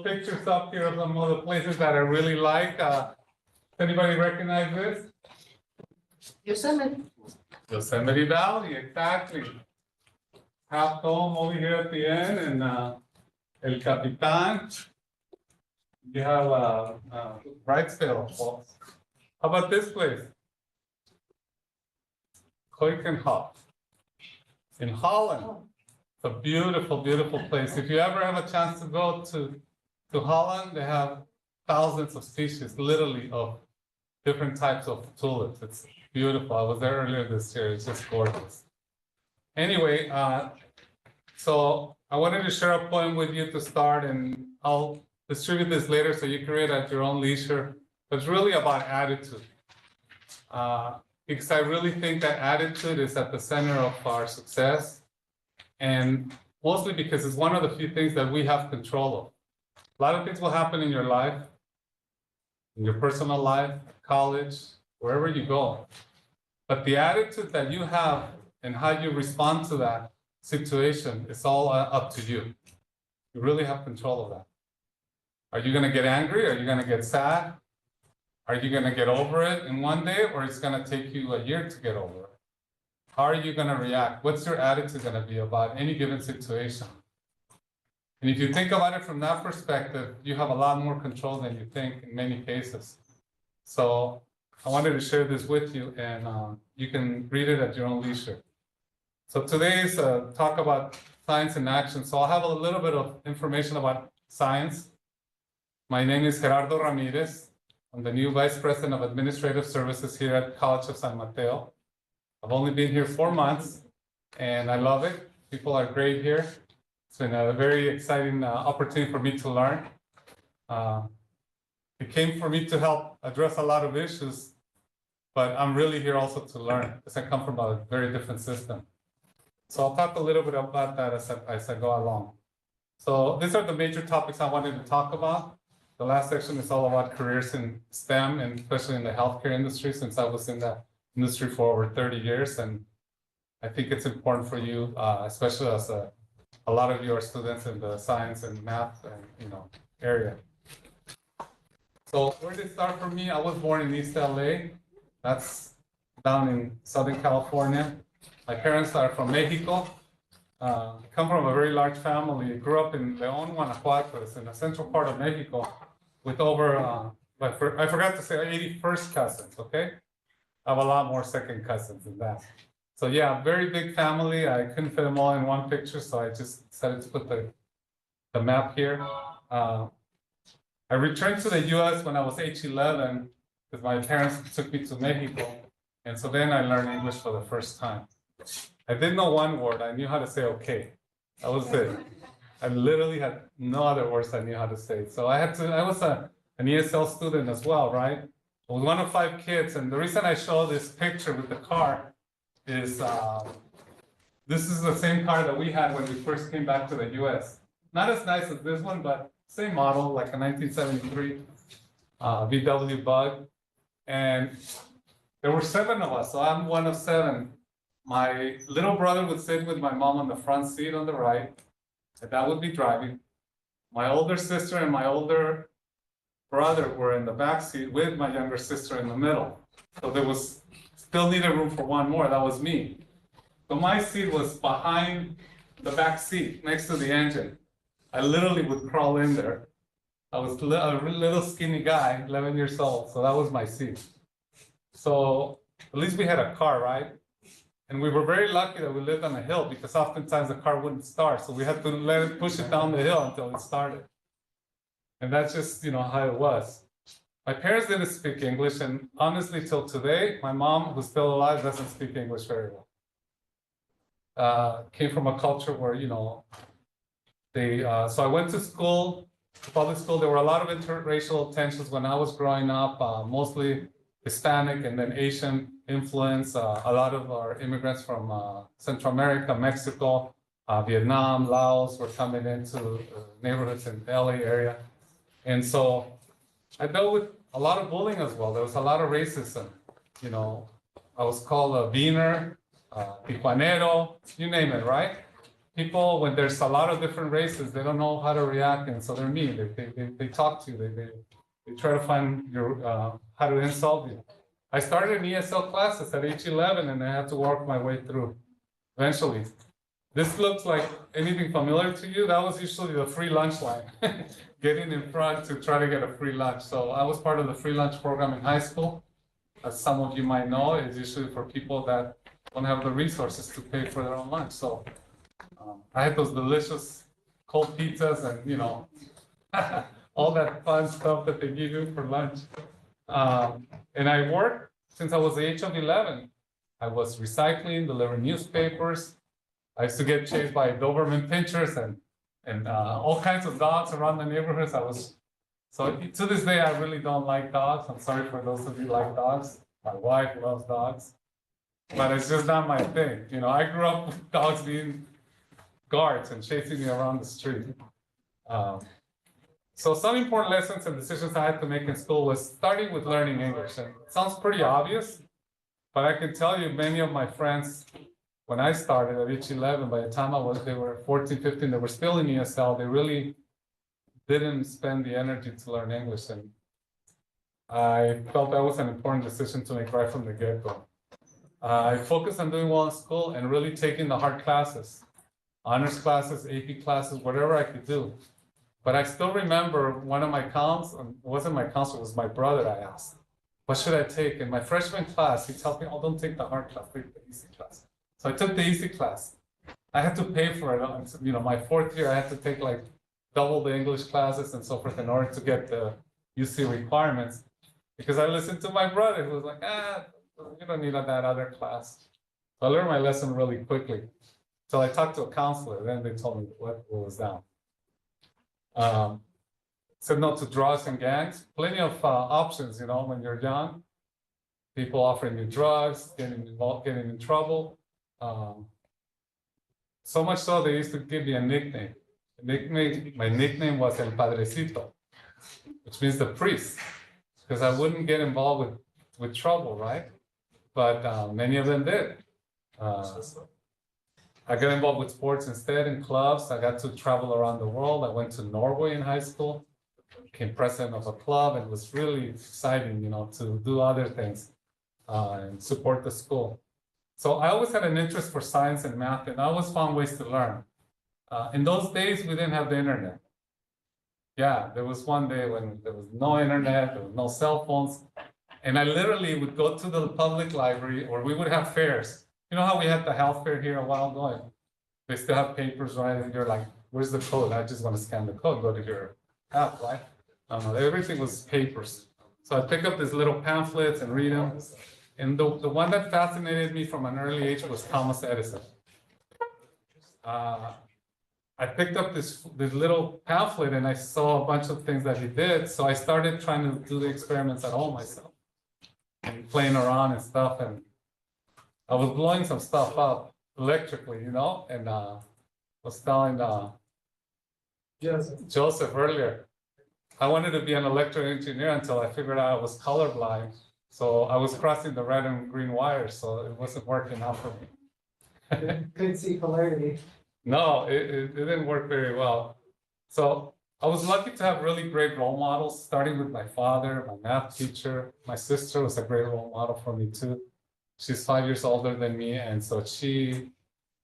pictures up here of some of the places that I really like. Anybody recognize this? Yosemite. Yosemite Valley, exactly. Half Dome over here at the end, and El Capitan. You have Wrightsville Falls. How about this place? Keukenhof in Holland. It's a beautiful, beautiful place. If you ever have a chance to go to Holland, they have thousands of species, literally, of different types of tulips. It's beautiful. I was there earlier this year. It's just gorgeous. Anyway, so I wanted to share a poem with you to start, and I'll distribute this later so you can read at your own leisure. But it's really about attitude. Because I really think that attitude is at the center of our success. And mostly because it's one of the few things that we have control of. A lot of things will happen in your life, in your personal life, college, wherever you go. But the attitude that you have and how you respond to that situation is all up to you. You really have control of that. Are you going to get angry? Are you going to get sad? Are you going to get over it in one day, or it's going to take you a year to get over it? How are you going to react? What's your attitude going to be about any given situation? And if you think about it from that perspective, you have a lot more control than you think in many cases. So I wanted to share this with you, and you can read it at your own leisure. So today's talk about science in action. So I'll have a little bit of information about science. My name is Gerardo Ramirez. I'm the new Vice President of Administrative Services here at College of San Mateo. I've only been here 4 months, and I love it. People are great here. It's been a very exciting opportunity for me to learn. It came for me to help address a lot of issues, but I'm really here also to learn because I come from a very different system. So I'll talk a little bit about that as I go along. So these are the major topics I wanted to talk about. The last section is all about careers in STEM, and especially in the healthcare industry, since I was in that industry for over 30 years. And I think it's important for you, especially as a lot of you are students in the science and math and area. So where did it start for me? I was born in East LA. That's down in Southern California. My parents are from Mexico. I come from a very large family. I grew up in León, Guanajuato. It's in the central part of Mexico, with over, I forgot to say 81st cousins, okay? I have a lot more second cousins than that. So yeah, very big family. I couldn't fit them all in one picture, so I just decided to put the map here. I returned to the US when I was age 11 because my parents took me to Mexico. And so then I learned English for the first time. I didn't know one word. I knew how to say okay. That was it. I literally had no other words I knew how to say. So I was an ESL student as well, right? I was one of 5 kids. And the reason I show this picture with the car is this is the same car that we had when we first came back to the US. Not as nice as this one, but same model, like a 1973 VW Bug. And there were 7 of us, so I'm one of 7. My little brother would sit with my mom on the front seat on the right, and that would be driving. My older sister and my older brother were in the back seat with my younger sister in the middle. So there was still needed room for one more, that was me. So my seat was behind the back seat, next to the engine. I literally would crawl in there. I was a little skinny guy, 11 years old, so that was my seat. So at least we had a car, right? And we were very lucky that we lived on a hill because oftentimes the car wouldn't start. So we had to push it down the hill until it started. And that's just, how it was. My parents didn't speak English. And honestly, till today, my mom, who's still alive, doesn't speak English very well. Came from a culture where, so I went to school, public school. There were a lot of interracial tensions when I was growing up, mostly Hispanic and then Asian influence. A lot of our immigrants from Central America, Mexico, Vietnam, Laos were coming into neighborhoods in the LA area. And so I dealt with a lot of bullying as well. There was a lot of racism. I was called a beaner, tijuanero, you name it, right? people, when there's a lot of different races, they don't know how to react, and so they're mean. They talk to you. They try to find your how to insult you. I started in ESL classes at age 11, and I had to work my way through. Eventually, this looks like anything familiar to you. That was usually the free lunch line, getting in front to try to get a free lunch. So I was part of the free lunch program in high school. As some of you might know, it's usually for people that don't have the resources to pay for their own lunch. So I had those delicious cold pizzas and, you know, all that fun stuff that they give you for lunch. And I worked since I was the age of 11. I was recycling, delivering newspapers. I used to get chased by Doberman pinchers and all kinds of dogs around the neighborhoods. So to this day, I really don't like dogs. I'm sorry for those of you who like dogs. My wife loves dogs, but it's just not my thing. You know, I grew up with dogs being guards and chasing me around the street. So some important lessons and decisions I had to make in school was starting with learning English. And it sounds pretty obvious, but I can tell you many of my friends, when I started at age 11, by the time they were 14, 15, they were still in ESL. They really didn't spend the energy to learn English. And I felt that was an important decision to make right from the get-go. I focused on doing well in school and really taking the hard classes, honors classes, AP classes, whatever I could do. But I still remember one of my counselors, it wasn't my counselor, it was my brother. I asked, what should I take? In my freshman class, he tells me, oh, don't take the hard class, take the easy class. So I took the easy class. I had to pay for it. You know, my fourth year, I had to take like double the English classes and so forth in order to get the UC requirements. Because I listened to my brother who was like, you don't need that other class. So I learned my lesson really quickly. So I talked to a counselor, then they told me what was down. Said no to drugs and gangs. Plenty of options, you know, when you're young. People offering you drugs, getting involved, getting in trouble. So much so they used to give me a nickname. My nickname was El Padrecito, which means the priest, because I wouldn't get involved with trouble, right? But many of them did. I got involved with sports instead in clubs. I got to travel around the world. I went to Norway in high school, became president of a club, and it was really exciting, you know, to do other things and support the school. So I always had an interest for science and math, and I always found ways to learn. In those days, we didn't have the internet. Yeah, there was one day when there was no internet, there was no cell phones, and I literally would go to the public library, or we would have fairs. You know how we had the health fair here a while ago? And they still have papers, right? And you're like, where's the code? I just want to scan the code, go to your app, right? Everything was papers. So I pick up these little pamphlets and read them. And the one that fascinated me from an early age was Thomas Edison. I picked up this little pamphlet and I saw a bunch of things that he did. So I started trying to do the experiments at home myself and playing around and stuff. And I was blowing some stuff up electrically, you know, and was telling Joseph earlier, I wanted to be an electrical engineer until I figured out I was colorblind. So I was crossing the red and green wires, so it wasn't working out for me. Couldn't see polarity. No, it didn't work very well. So I was lucky to have really great role models, starting with my father, my math teacher. My sister was a great role model for me too. She's 5 years older than me, and so she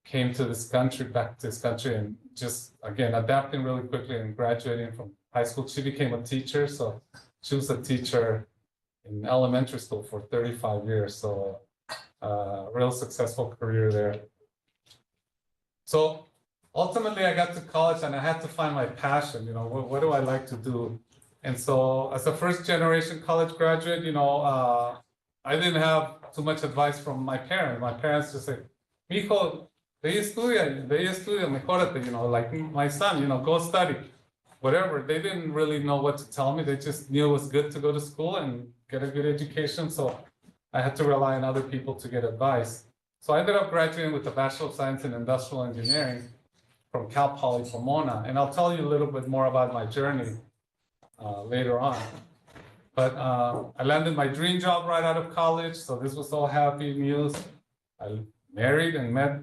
came to this country, back to this country, and just, again, adapting really quickly and graduating from high school. She became a teacher, so she was a teacher in elementary school for 35 years, so real successful career there. So ultimately, I got to college and I had to find my passion. You know, what do I like to do? And so, as a first-generation college graduate, you know, I didn't have too much advice from my parents. My parents just said, "Mijo, ve estudia, mejórate." You know, like my son, you know, go study, whatever. They didn't really know what to tell me. They just knew it was good to go to school and get a good education. So I had to rely on other people to get advice. So I ended up graduating with a Bachelor of Science in Industrial Engineering from Cal Poly Pomona. And I'll tell you a little bit more about my journey later on. But I landed my dream job right out of college. So this was all happy news. I married and met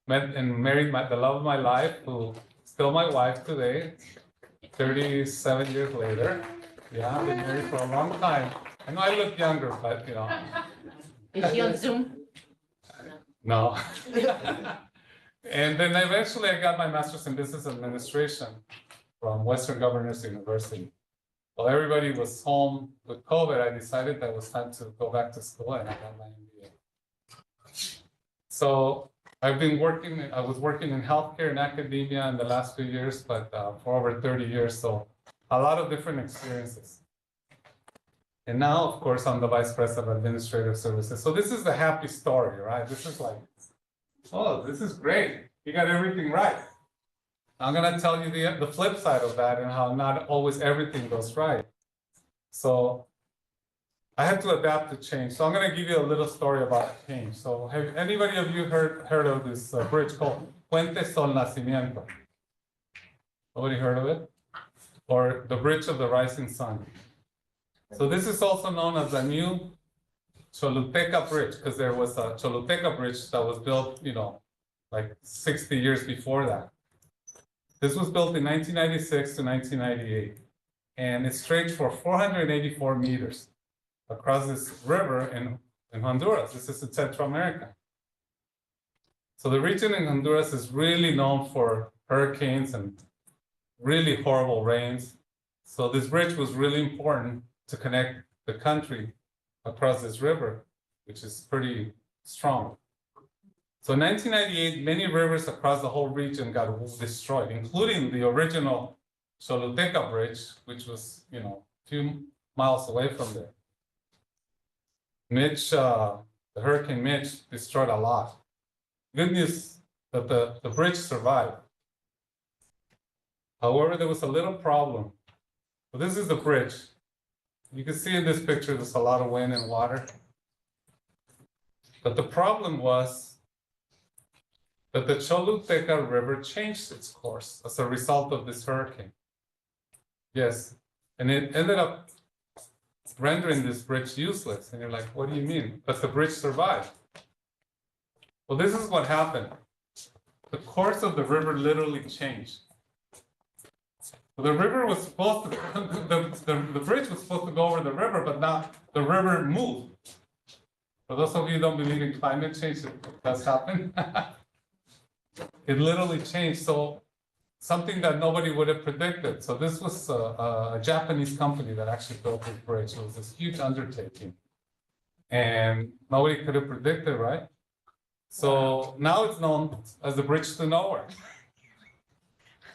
met and married the love of my life, who still my wife today, 37 years later. Yeah, I've been married for a long time. I know I look younger, but you know, Is she on Zoom? no. And then eventually I got my master's in business administration from Western Governors University. While everybody was home with COVID, I decided that it was time to go back to school, and I got my MBA. So I was working in healthcare and academia in the last few years, but for over 30 years, so a lot of different experiences. And now, of course, I'm the Vice President of Administrative Services. So this is the happy story, right? This is like, oh, this is great. You got everything right. I'm gonna tell you the flip side of that and how not always everything goes right. So I had to adapt to change. So I'm gonna give you a little story about change. So have anybody of you heard of this bridge called Puente Sol Nacimiento? Nobody heard of it? Or the Bridge of the Rising Sun. So this is also known as the new Choluteca Bridge, because there was a Choluteca Bridge that was built, you know, like 60 years before that. This was built in 1996 to 1998, and it stretched for 484 meters across this river in Honduras. This is in Central America. So the region in Honduras is really known for hurricanes and really horrible rains. So this bridge was really important to connect the country across this river, which is pretty strong. So in 1998, many rivers across the whole region got destroyed, including the original Choluteca Bridge, which was, you know, a few miles away from there. The Hurricane Mitch destroyed a lot. Good news that the bridge survived. However, there was a little problem. So this is the bridge. You can see in this picture, there's a lot of wind and water. But the problem was that the Choluteca River changed its course as a result of this hurricane. Yes, and it ended up rendering this bridge useless. And you're like, what do you mean? But the bridge survived. Well, this is what happened. The course of the river literally changed. The river was supposed to, the bridge was supposed to go over the river, but now the river moved. For those of you who don't believe in climate change, it does happen. It literally changed. So something that nobody would have predicted. So this was a Japanese company that actually built this bridge. It was this huge undertaking. And nobody could have predicted, right? So now it's known as the Bridge to Nowhere.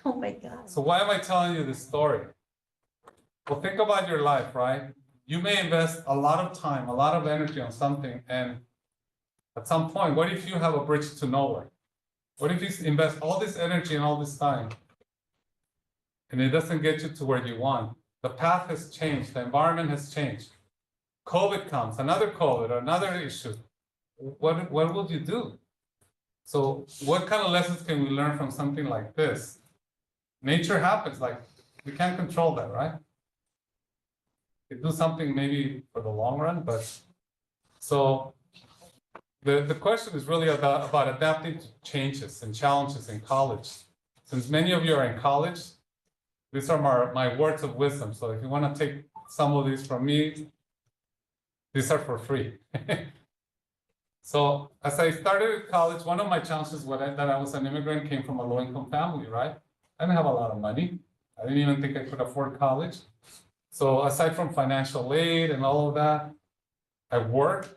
Oh my God. So why am I telling you this story? Well, think about your life, right? You may invest a lot of time, a lot of energy on something, and at some point, what if you have a bridge to nowhere? What if you invest all this energy and all this time, and it doesn't get you to where you want? The path has changed, the environment has changed. COVID comes, another COVID, another issue. What will you do? So what kind of lessons can we learn from something like this? Nature happens, like we can't control that, right? We do something maybe for the long run, but so the question is really about adapting to changes and challenges in college. Since many of you are in college, these are my words of wisdom. So if you want to take some of these from me, these are for free. So as I started college, one of my challenges that I was an immigrant came from a low-income family, right? I didn't have a lot of money. I didn't even think I could afford college. So aside from financial aid and all of that, I worked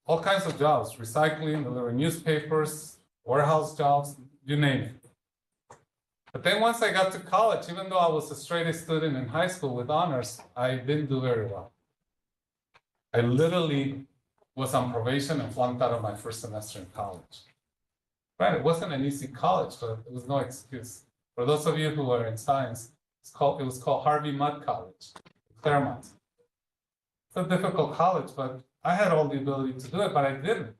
all kinds of jobs, recycling, delivering newspapers, warehouse jobs, you name it. But then once I got to college, even though I was a straight-A student in high school with honors, I didn't do very well. I literally was on probation and flunked out of my first semester in college. Right, it wasn't an easy college, but it was no excuse. For those of you who are in science, it was called Harvey Mudd College, Claremont. It's a difficult college, but I had all the ability to do it, but I didn't.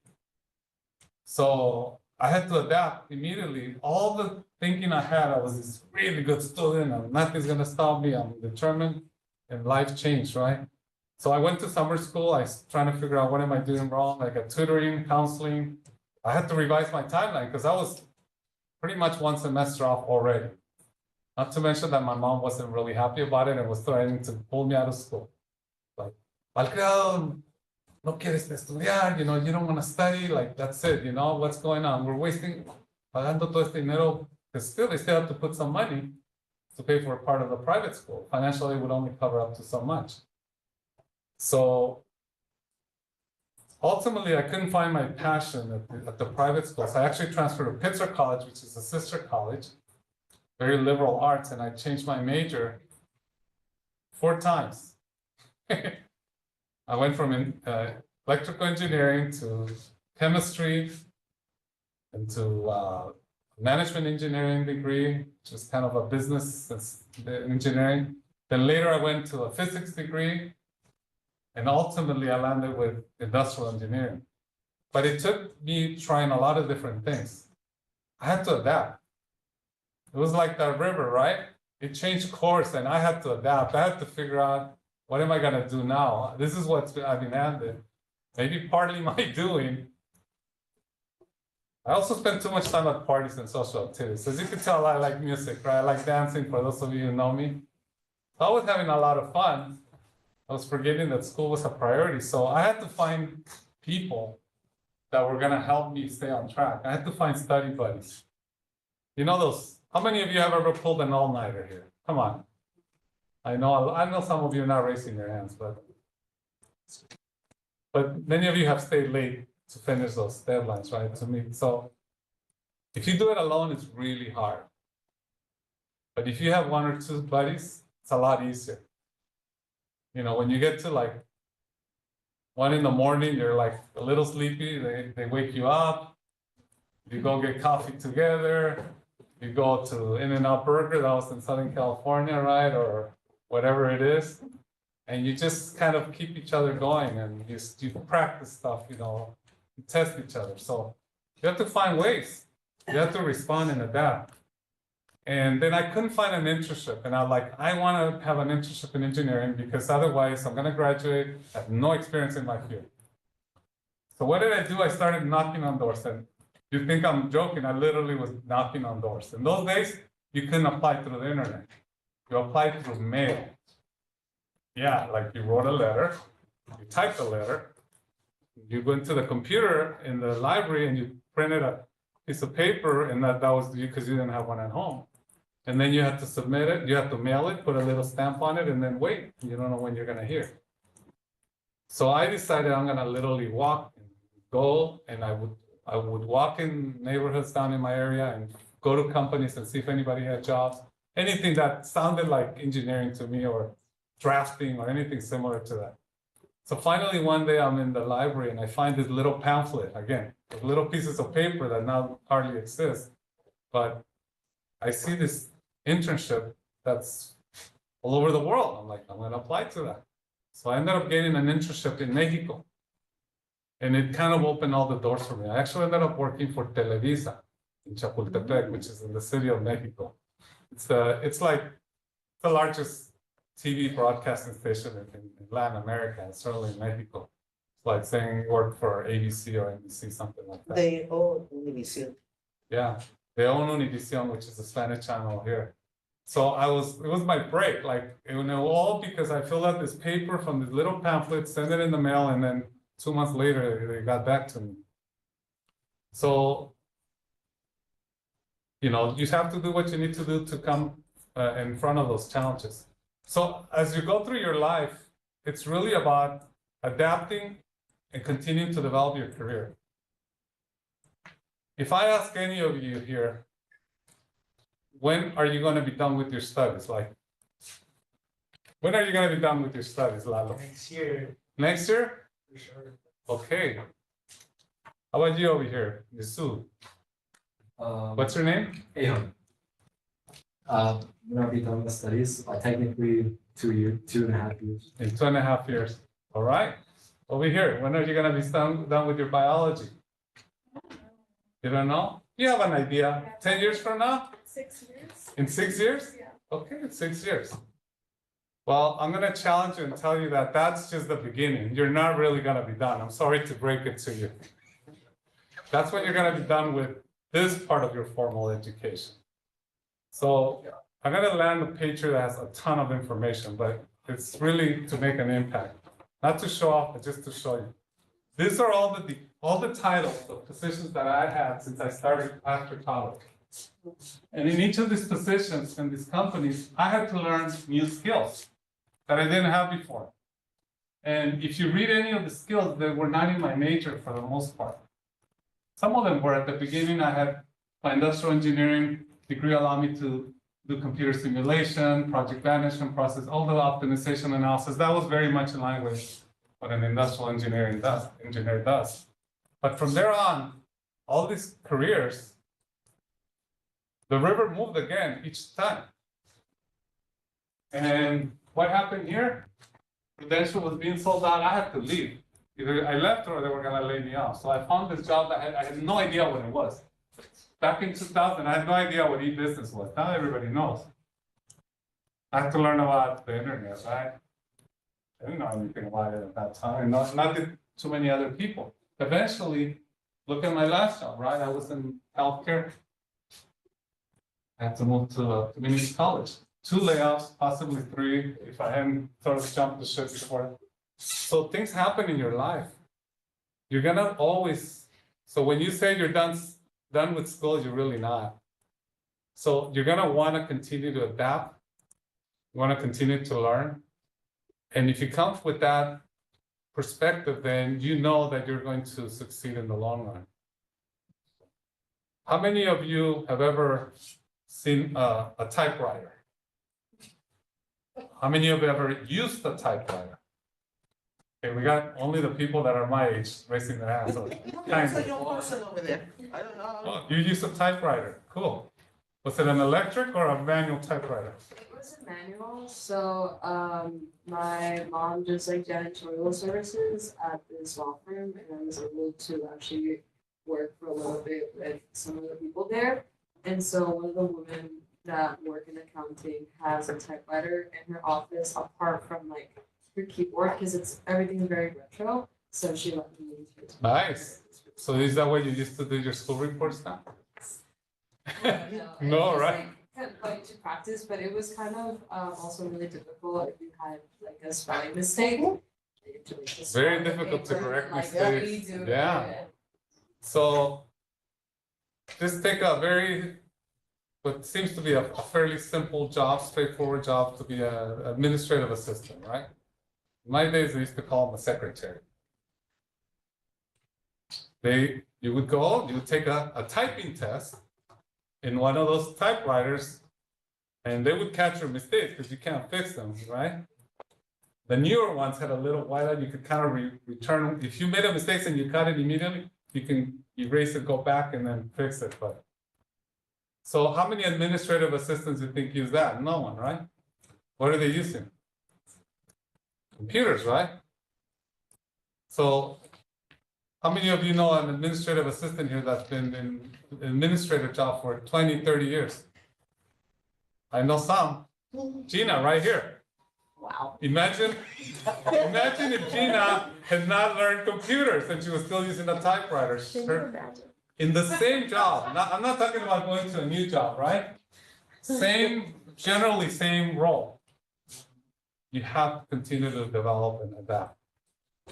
So I had to adapt immediately. All the thinking I had, I was this really good student, and nothing's gonna stop me, I'm determined, and life changed, right? So I went to summer school, I was trying to figure out what am I doing wrong, I got tutoring, counseling, I had to revise my timeline because I was pretty much one semester off already. Not to mention that my mom wasn't really happy about it and was threatening to pull me out of school. Like, Alfredo, no quieres estudiar, you don't want to study, like, that's it, what's going on? We're pagando todo este dinero, because still, they still have to put some money to pay for a part of the private school. Financially, it would only cover up to so much. So ultimately, I couldn't find my passion at the private school. So I actually transferred to Pitzer College, which is a sister college, very liberal arts, and I changed my major 4 times. I went from electrical engineering to chemistry and to management engineering degree, which is kind of a business engineering. Then later I went to a physics degree, and ultimately I landed with industrial engineering. But it took me trying a lot of different things. I had to adapt. It was like that river, right? It changed course and I had to adapt. I had to figure out, what am I gonna do now? This is what I've been handed. Maybe partly my doing. I also spend too much time at parties and social activities. As you can tell, I like music, right? I like dancing, for those of you who know me. So I was having a lot of fun. I was forgetting that school was a priority. So I had to find people that were gonna help me stay on track. I had to find study buddies. How many of you have ever pulled an all-nighter here? Come on. I know some of you are not raising your hands, but many of you have stayed late to finish those deadlines, right? To meet. So if you do it alone, it's really hard. But if you have 1 or 2 buddies, it's a lot easier. When you get to like 1 in the morning, you're like a little sleepy, they wake you up, you go get coffee together, you go to In-N-Out Burger, that was in Southern California, right? Or whatever it is. And you just kind of keep each other going and you practice stuff, you test each other. So you have to find ways. You have to respond and adapt. And then I couldn't find an internship. And I want to have an internship in engineering because otherwise I'm going to graduate, have no experience in my field. So what did I do? I started knocking on doors. And you think I'm joking, I literally was knocking on doors. In those days, you couldn't apply through the internet. You applied through mail. Yeah, like you wrote a letter, you typed a letter, you went to the computer in the library and you printed a piece of paper, and that was you because you didn't have one at home. And then you had to submit it, you had to mail it, put a little stamp on it, and then wait. You don't know when you're gonna hear. So I decided I'm gonna literally go, and I would walk in neighborhoods down in my area and go to companies and see if anybody had jobs. Anything that sounded like engineering to me or drafting or anything similar to that. So finally one day I'm in the library and I find this little pamphlet, again, with little pieces of paper that now hardly exist. But I see this internship that's all over the world. I'm like, I'm gonna apply to that. So I ended up getting an internship in Mexico. And it kind of opened all the doors for me. I actually ended up working for Televisa in Chapultepec, which is in the city of Mexico. It's like the largest TV broadcasting station in Latin America, and certainly in Mexico. It's like saying you work for ABC or NBC, something like that. They own Univision. Yeah, they own Univision, which is a Spanish channel here. So it was my break, all because I filled out this paper from this little pamphlet, sent it in the mail, and then 2 months later, they got back to me. So, you have to do what you need to do to come in front of those challenges. So as you go through your life, it's really about adapting and continuing to develop your career. If I ask any of you here, when are you going to be done with your studies? When are you going to be done with your studies, Lalo? Next year. Next year? For sure. Okay. How about you over here, Nisu? What's your name? Aeon. I'm gonna be done with studies, technically 2.5 years. In 2.5 years. All right. Over here, when are you going to be done with your biology? You don't know? You have an idea. 10 years from now? 6 years. In 6 years? Yeah. Okay, 6 years. Well, I'm going to challenge you and tell you that that's just the beginning. You're not really going to be done. I'm sorry to break it to you. That's when you're gonna be done with this part of your formal education. So I'm gonna land a page here that has a ton of information, but it's really to make an impact. Not to show off, but just to show you. These are all the titles of positions that I had since I started after college. And in each of these positions and these companies, I had to learn new skills that I didn't have before. And if you read any of the skills, they were not in my major for the most part. Some of them were. At the beginning, I had my industrial engineering degree allowed me to do computer simulation, project management process, all the optimization analysis. That was very much in line with what an industrial engineer does. But from there on, all these careers, the river moved again each time. And what happened here? Prudential was being sold out. I had to leave. Either I left or they were going to lay me off. So I found this job that I had no idea what it was. Back in 2000, I had no idea what e-business was. Now everybody knows. I had to learn about the internet, right? I didn't know anything about it at that time. Not too many other people. Eventually, look at my last job, right? I was in healthcare. I had to move to a community college. 2 layoffs, possibly 3, if I hadn't sort of jumped the ship before. So things happen in your life. You're gonna always, so when you say you're done with school, you're really not. So you're gonna wanna continue to adapt. You wanna continue to learn. And if you come with that perspective, then you know that you're going to succeed in the long run. How many of you have ever seen a typewriter? How many of you have ever used a typewriter? Okay, we got only the people that are my age raising their hands. So That's a young person over there. I don't know. oh, you use a typewriter, cool. Was it an electric or a manual typewriter? It was a manual, so my mom does like janitorial services at this law firm, and I was able to actually work for a little bit with some of the people there. And so one of the women that work in accounting has a typewriter in her office apart from like her keyboard because everything's very retro. So she let me use it. Nice. So is that what you used to do your school reports now? It No, was, right? like to practice, but it was kind of also really difficult if you had like a spelling mistake. It's very difficult to correct mistakes. Redo Yeah. it. So just take a what seems to be a fairly simple job, straightforward job to be an administrative assistant, right? In my days, they used to call them a secretary. You would take a typing test in one of those typewriters, and they would catch your mistakes because you can't fix them, right? The newer ones had a little whiteout. You could kind of return. If you made a mistake and you cut it immediately, you can erase it, go back, and then fix it. But so how many administrative assistants do you think use that? No one, right? What are they using? Computers, right? So how many of you know an administrative assistant here that's been in an administrative job for 20, 30 years? I know some. Gina, right here. Wow. Imagine if Gina had not learned computers and she was still using a typewriter. Can you imagine? In the same job, I'm not talking about going to a new job, right? Generally same role. You have to continue to develop and adapt.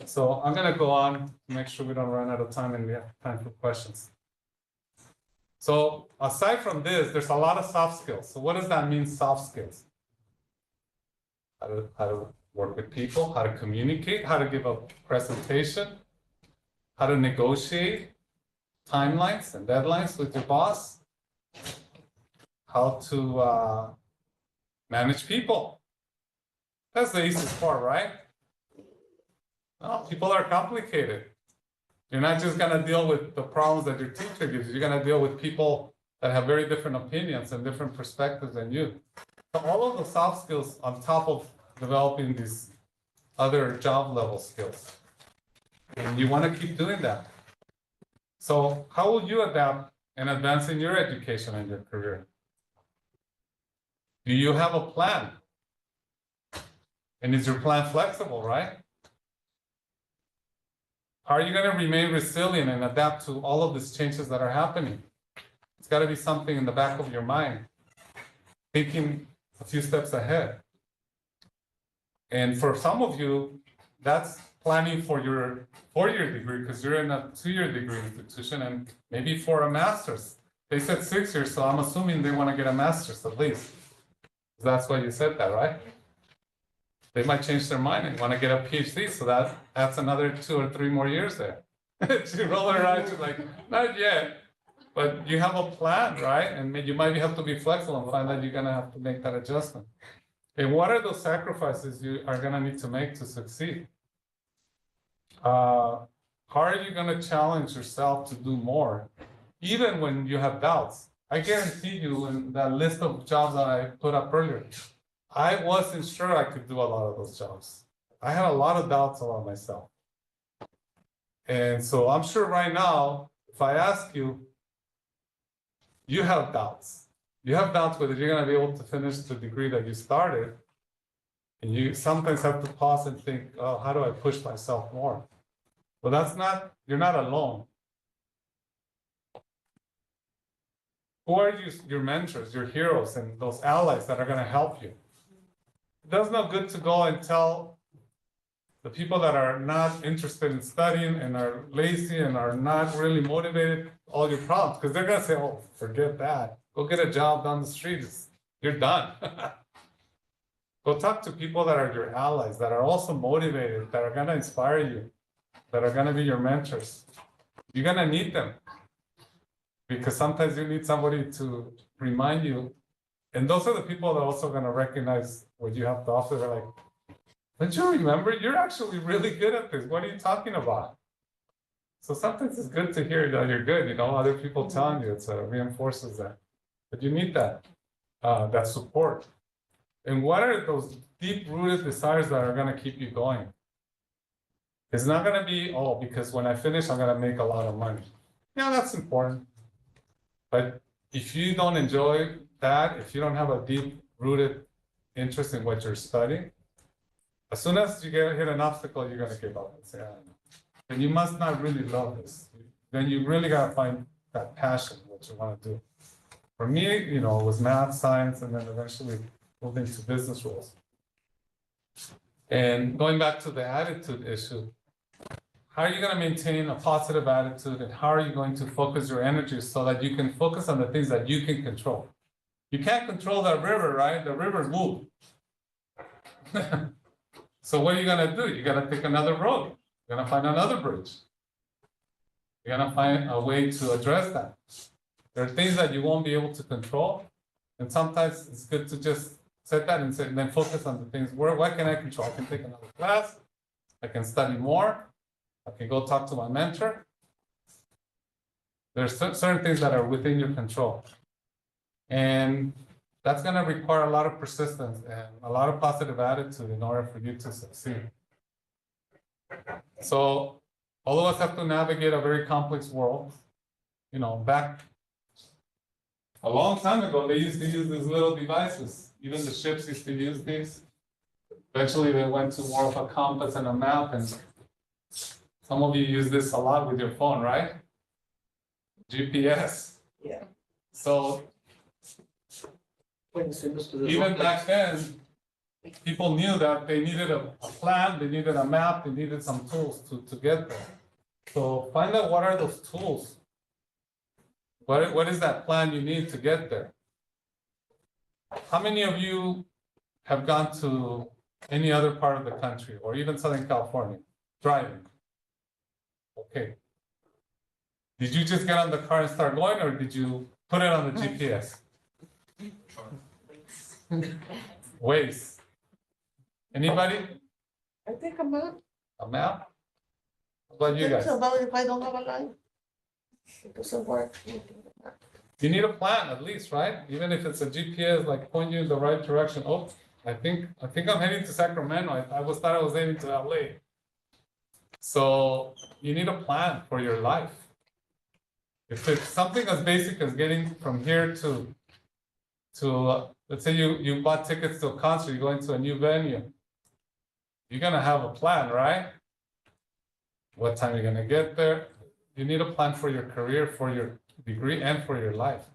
So I'm gonna go on to make sure we don't run out of time and we have time for questions. So aside from this, there's a lot of soft skills. So what does that mean, soft skills? How to work with people, how to communicate, how to give a presentation, how to negotiate timelines and deadlines with your boss, how to manage people. That's the easiest part, right? No, people are complicated. You're not just gonna deal with the problems that your teacher gives you. You're gonna deal with people that have very different opinions and different perspectives than you. So all of the soft skills on top of developing these other job level skills. And you wanna keep doing that. So how will you adapt and advance in your education and your career? Do you have a plan? And is your plan flexible, right? How are you going to remain resilient and adapt to all of these changes that are happening? It's got to be something in the back of your mind, thinking a few steps ahead. And for some of you, that's planning for your 4-year degree because you're in a 2-year degree institution and maybe for a master's. They said 6 years, so I'm assuming they want to get a master's at least. That's why you said that, right? They might change their mind and want to get a PhD, so that's another 2 or 3 more years there. She roll her eyes, she's like, not yet. But you have a plan, right? And you might have to be flexible and find that you're going to have to make that adjustment. And what are those sacrifices you are going to need to make to succeed? How are you going to challenge yourself to do more, even when you have doubts? I guarantee you, in that list of jobs that I put up earlier, I wasn't sure I could do a lot of those jobs. I had a lot of doubts about myself. And so I'm sure right now, if I ask you, you have doubts. You have doubts whether you're going to be able to finish the degree that you started. And you sometimes have to pause and think, oh, how do I push myself more? Well, you're not alone. Who are your mentors, your heroes, and those allies that are going to help you? It does no good to go and tell the people that are not interested in studying and are lazy and are not really motivated all your problems, because they're going to say, oh, forget that. Go get a job down the street. You're done. Go talk to people that are your allies, that are also motivated, that are going to inspire you, that are going to be your mentors. You're going to need them, because sometimes you need somebody to remind you. And those are the people that are also going to recognize what you have to offer. They're like, don't you remember? You're actually really good at this. What are you talking about? So sometimes it's good to hear that you're good. Other people telling you, it reinforces that. But you need that support. And what are those deep-rooted desires that are going to keep you going? It's not going to be, oh, because when I finish, I'm going to make a lot of money. Yeah, that's important. But if you don't enjoy that, if you don't have a deep-rooted interest in what you're studying, as soon as you hit an obstacle, you're going to give up and say, and you must not really love this. Then you really got to find that passion, what you want to do. For me, it was math, science, and then eventually moved into business roles. And going back to the attitude issue, how are you going to maintain a positive attitude, and how are you going to focus your energy so that you can focus on the things that you can control? You can't control that river, right? The river moves. So what are you going to do? You got to take another road. You're going to find another bridge. You're going to find a way to address that. There are things that you won't be able to control. And sometimes it's good to just set that and then focus on the things. What can I control? I can take another class. I can study more. I can go talk to my mentor. There's certain things that are within your control. And that's going to require a lot of persistence and a lot of positive attitude in order for you to succeed. So all of us have to navigate a very complex world. Back a long time ago, they used to use these little devices. Even the ships used to use these. Eventually, they went to more of a compass and a map. And some of you use this a lot with your phone, right? GPS. Yeah. So even back then, people knew that they needed a plan, they needed a map, they needed some tools to get there. So find out what are those tools. What is that plan you need to get there? How many of you have gone to any other part of the country or even Southern California driving? Okay. Did you just get on the car and start going, or did you put it on the GPS? Waze. Anybody? I think a map. A map? How about you guys? About if I don't have a line, it doesn't work. You need a plan at least, right? Even if it's a GPS, like point you in the right direction. Oh, I think I'm heading to Sacramento. I thought I was heading to LA. So you need a plan for your life. If it's something as basic as getting from here to let's say you bought tickets to a concert, you're going to a new venue. You're gonna have a plan, right? what time you're gonna get there. You need a plan for your career, for your degree, and for your life.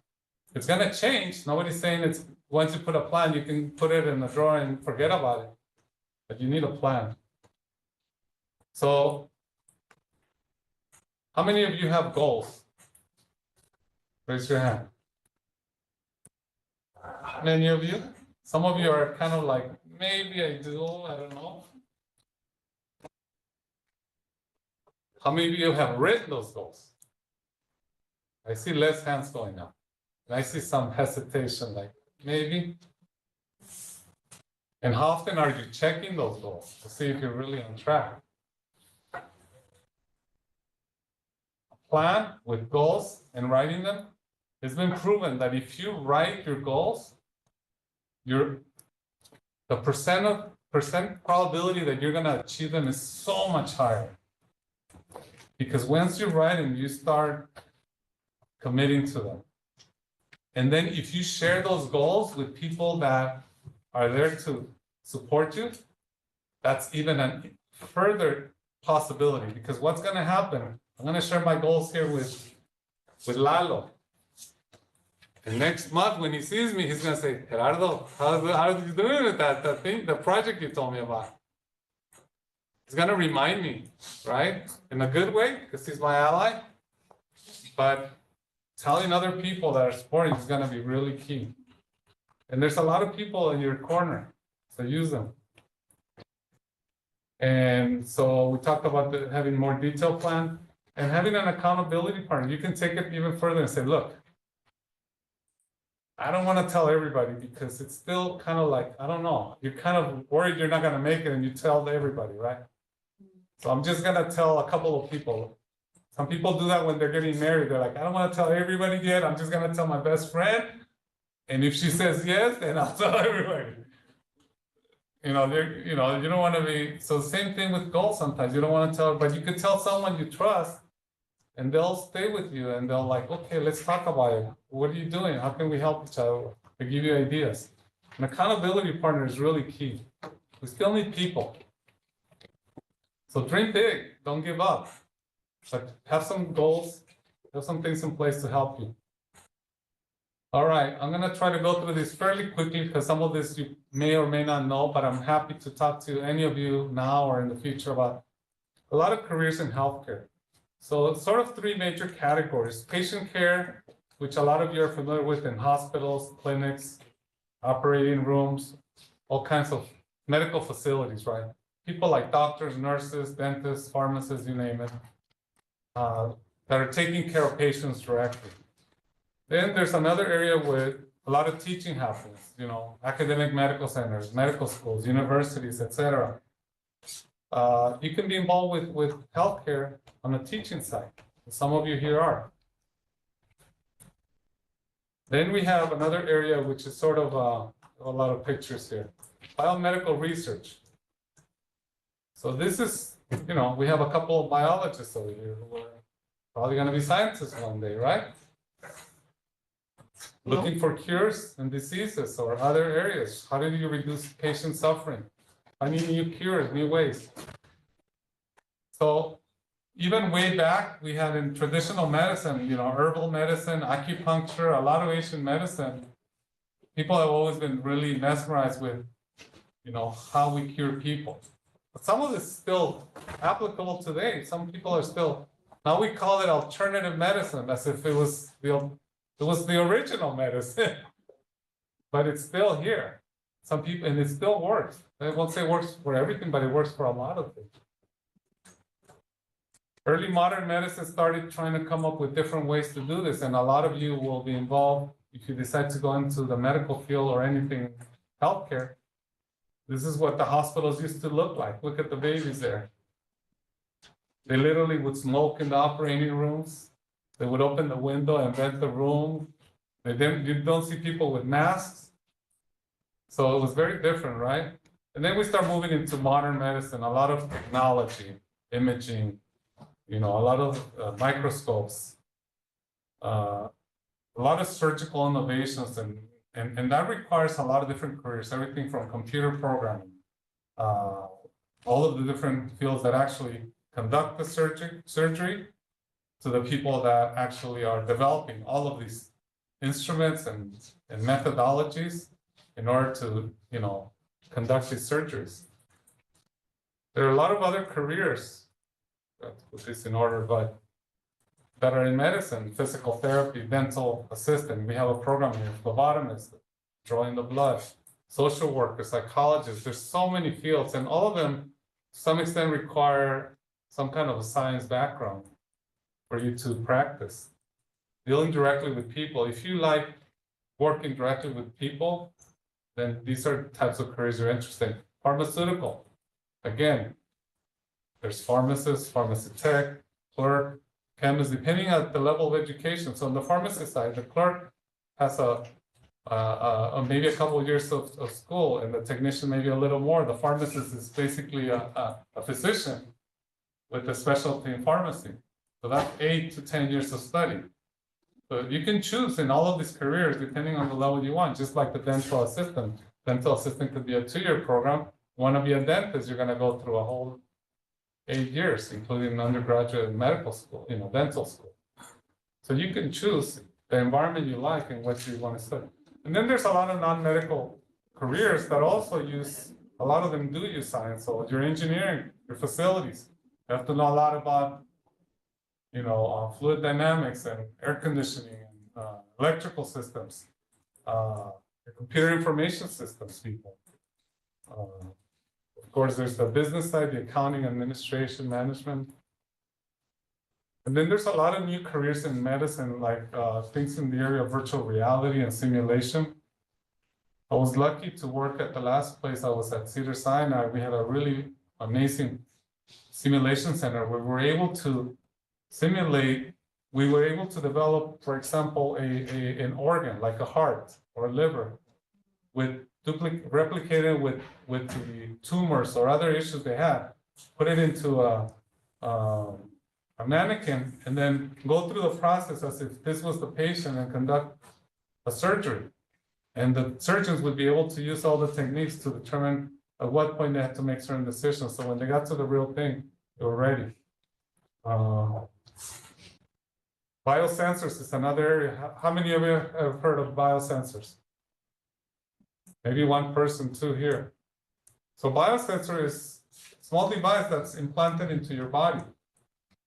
It's gonna change. Nobody's saying it's, once you put a plan, you can put it in a drawer and forget about it. But you need a plan. So, how many of you have goals? Raise your hand. Many of you? Some of you are kind of like, maybe I do, I don't know. How many of you have written those goals? I see less hands going up. And I see some hesitation, like maybe. And how often are you checking those goals to see if you're really on track? A plan with goals and writing them, it's been proven that if you write your goals, the percent probability that you're gonna achieve them is so much higher. Because once you write them, you start committing to them. And then if you share those goals with people that are there to support you, that's even a further possibility. Because what's gonna happen, I'm gonna share my goals here with Lalo. And next month when he sees me, he's gonna say, Gerardo, how are you doing with that thing, the project you told me about? He's gonna remind me, right? In a good way, because he's my ally. But telling other people that are supporting is gonna be really key. And there's a lot of people in your corner, so use them. And so we talked about having more detailed plan and having an accountability partner. You can take it even further and say, look, I don't want to tell everybody because it's still kind of like, I don't know, you're kind of worried you're not going to make it and you tell everybody, right? So I'm just going to tell a couple of people. Some people do that when they're getting married. They're like, I don't want to tell everybody yet. I'm just going to tell my best friend. And if she says yes, then I'll tell everybody. You don't want to be, so same thing with goals sometimes. You don't want to tell, but you could tell someone you trust and they'll stay with you and they'll like, okay, let's talk about it. What are you doing? How can we help each other? They give you ideas. An accountability partner is really key. We still need people. So dream big, don't give up. But have some goals, have some things in place to help you. All right, I'm gonna try to go through this fairly quickly because some of this you may or may not know, but I'm happy to talk to any of you now or in the future about a lot of careers in healthcare. So it's sort of three major categories: patient care, which a lot of you are familiar with in hospitals, clinics, operating rooms, all kinds of medical facilities, right? People like doctors, nurses, dentists, pharmacists, you name it, that are taking care of patients directly. Then there's another area where a lot of teaching happens, academic medical centers, medical schools, universities, etc. You can be involved with healthcare on the teaching side. Some of you here are. Then we have another area which is sort of a lot of pictures here. Biomedical research. So this is, we have a couple of biologists over here who are probably going to be scientists one day, right? Looking for cures and diseases or other areas. How do you reduce patient suffering? Finding new cures, new ways. So even way back, we had in traditional medicine, herbal medicine, acupuncture, a lot of Asian medicine. People have always been really mesmerized with, how we cure people. But some of this is still applicable today. Some people are still, now we call it alternative medicine as if it was the original medicine, but it's still here. Some people, and it still works. I won't say it works for everything, but it works for a lot of things. Early modern medicine started trying to come up with different ways to do this, and a lot of you will be involved if you decide to go into the medical field or anything healthcare. This is what the hospitals used to look like. Look at the babies there. They literally would smoke in the operating rooms. They would open the window and vent the room. You don't see people with masks. So it was very different, right? And then we start moving into modern medicine, a lot of technology, imaging, a lot of microscopes, a lot of surgical innovations, and that requires a lot of different careers, everything from computer programming, all of the different fields that actually conduct the surgery to the people that actually are developing all of these instruments and methodologies in order to, conduct these surgeries. There are a lot of other careers, let's put this in order, but that are in medicine, physical therapy, dental assistant. We have a program here, phlebotomist, drawing the blood, social worker, psychologists. There's so many fields, and all of them, to some extent, require some kind of a science background for you to practice. Dealing directly with people. If you like working directly with people, then these are types of careers you're interested in. Pharmaceutical. Again, there's pharmacists, pharmacy tech, clerk, chemist, depending on the level of education. So on the pharmacy side, the clerk has maybe a couple of years of school, and the technician maybe a little more. The pharmacist is basically a physician with a specialty in pharmacy. So that's 8 to 10 years of study. So you can choose in all of these careers depending on the level you want, just like the dental assistant. Dental assistant could be a 2-year program. Want to be a dentist, you're going to go through a whole 8 years, including undergraduate medical school, dental school. So you can choose the environment you like and what you want to study. And then there's a lot of non-medical careers that also a lot of them do use science. So your engineering, your facilities, you have to know a lot about, fluid dynamics and air conditioning and electrical systems, computer information systems people. Of course, there's the business side, the accounting, administration, management. And then there's a lot of new careers in medicine, like things in the area of virtual reality and simulation. I was lucky to work at the last place I was at, Cedars-Sinai. We had a really amazing simulation center where we were able to simulate, we were able to develop, for example, an organ like a heart or a liver with replicated with the tumors or other issues they had, put it into a mannequin, and then go through the process as if this was the patient and conduct a surgery. And the surgeons would be able to use all the techniques to determine at what point they had to make certain decisions. So when they got to the real thing, they were ready. Biosensors is another area. How many of you have heard of biosensors? Maybe one person, two here. So biosensor is a small device that's implanted into your body.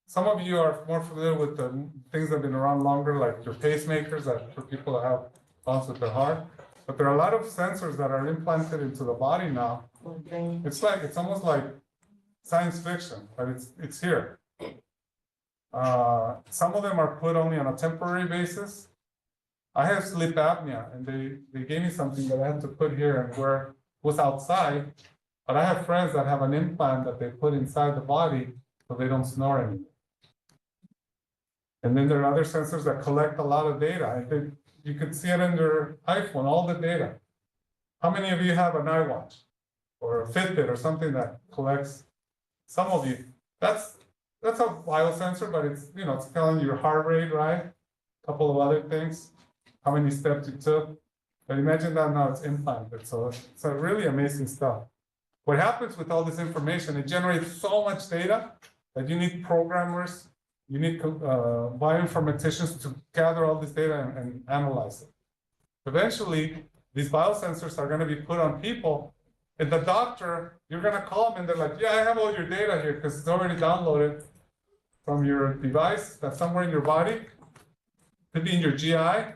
Some of you are more familiar with the things that have been around longer, like your pacemakers, that for people that have problems with their heart. But there are a lot of sensors that are implanted into the body now. It's almost like science fiction, but it's here. Some of them are put only on a temporary basis. I have sleep apnea, and they gave me something that I had to put here and where it was outside. But I have friends that have an implant that they put inside the body so they don't snore anymore. And then there are other sensors that collect a lot of data. I think you could see it in your iPhone, all the data. How many of you have an iWatch or a Fitbit or something that collects? Some of you. That's a biosensor, but it's telling your heart rate, right? A couple of other things. How many steps you took. But imagine that now it's implanted. So it's a really amazing stuff. What happens with all this information, it generates so much data that you need programmers, you need bioinformaticians to gather all this data and analyze it. Eventually, these biosensors are going to be put on people. And the doctor, you're going to call them and they're like, yeah, I have all your data here because it's already downloaded from your device that's somewhere in your body. Could be in your GI,